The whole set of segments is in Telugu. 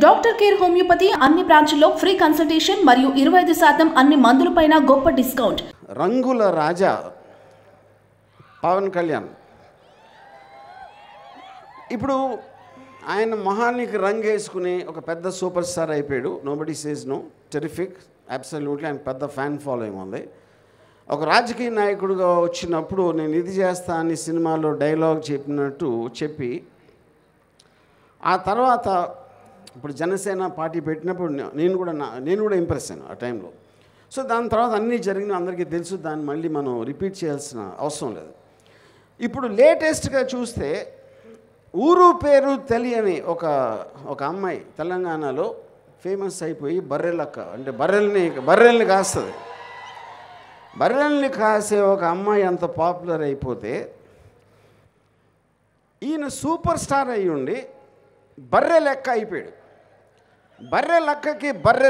డాక్టర్ కేర్ హోమియోపతి అన్ని బ్రాంచ్ల్లో ఫ్రీ కన్సల్టేషన్ మరియు 25% అన్ని మందులపైన గొప్ప డిస్కౌంట్. రంగుల రాజా పవన్ కళ్యాణ్ ఇప్పుడు ఆయన మొహానికి రంగు వేసుకుని ఒక పెద్ద సూపర్ స్టార్ అయిపోయాడు. Nobody says no, terrific, absolutely. ఆయన పెద్ద ఫ్యాన్ ఫాలోయింగ్ ఉంది. ఒక రాజకీయ నాయకుడిగా వచ్చినప్పుడు నేను ఇది చేస్తా అని సినిమాలో డైలాగ్ చెప్పినట్టు చెప్పి ఆ తర్వాత ఇప్పుడు జనసేన పార్టీ పెట్టినప్పుడు నేను కూడా ఇంప్రెస్ అయ్యాను ఆ టైంలో. సో దాని తర్వాత అన్నీ జరిగిన అందరికీ తెలుసు, దాన్ని మళ్ళీ మనం రిపీట్ చేయాల్సిన అవసరం లేదు. ఇప్పుడు లేటెస్ట్గా చూస్తే ఊరు పేరు తెలియని ఒక అమ్మాయి తెలంగాణలో ఫేమస్ అయిపోయి బర్రెలక్క, అంటే బర్రెల్ని కాస్తుంది. బర్రెల్ని కాసే ఒక అమ్మాయి అంత పాపులర్ అయిపోతే ఈయన సూపర్ స్టార్ అయ్యి ఉండి బర్రె లెక్క అయిపోయాడు. బర్రె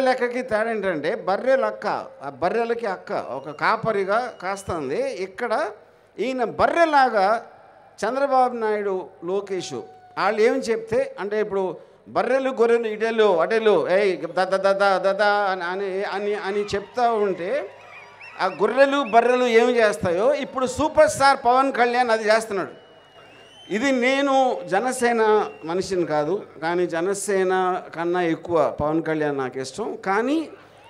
లెక్కకి తేడా ఏంటంటే బర్రెలక్క, ఆ బర్రెలకి అక్క ఒక కాపరిగా కాస్తుంది. ఇక్కడ ఈయన బర్రెలాగా చంద్రబాబు నాయుడు, లోకేష్ వాళ్ళు ఏమి చెప్తే, అంటే ఇప్పుడు బర్రెలు గొర్రెలు ఇటెలు అటెలు దదా అని చెప్తా ఉంటే ఆ గొర్రెలు బర్రెలు ఏమి చేస్తాయో ఇప్పుడు సూపర్ స్టార్ పవన్ కళ్యాణ్ అది చేస్తున్నాడు. ఇది నేను జనసేన మనిషిని కాదు, కానీ జనసేన కన్నా ఎక్కువ పవన్ కళ్యాణ్ నాకు ఇష్టం. కానీ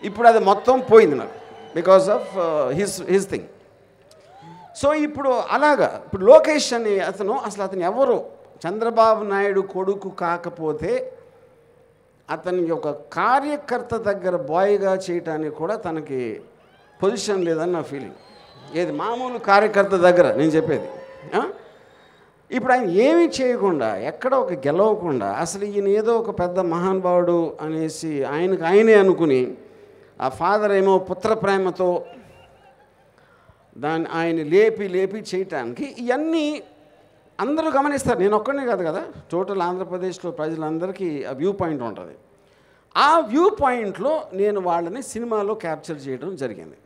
ఇప్పుడు అది మొత్తం పోయింది నాకు because of his thing. So ఇప్పుడు అలాగా ఇప్పుడు లోకేష్ అని అసలు ఎవరు చంద్రబాబు నాయుడు కొడుకు కాకపోతే అతనికి ఒక కార్యకర్త దగ్గర బాయ్గా చేయటానికి కూడా తనకి పొజిషన్ లేదని నా ఫీలింగ్. ఏది మామూలు కార్యకర్త దగ్గర నేను చెప్పేది. ఇప్పుడు ఆయన ఏమీ చేయకుండా, ఎక్కడ ఒక గెలవకుండా, అసలు ఈయన ఏదో ఒక పెద్ద మహానుభావుడు అనేసి ఆయనే అనుకుని ఆ ఫాదర్ ఏమో పుత్ర ప్రేమతో ఆయన లేపి చేయటానికి ఇవన్నీ అందరూ గమనిస్తారు. నేను ఒక్కనే కాదు కదా, టోటల్ ఆంధ్రప్రదేశ్లో ప్రజలందరికీ ఆ వ్యూ పాయింట్ ఉంటుంది. ఆ వ్యూ పాయింట్లో నేను వాళ్ళని సినిమాలో క్యాప్చర్ చేయడం జరిగింది.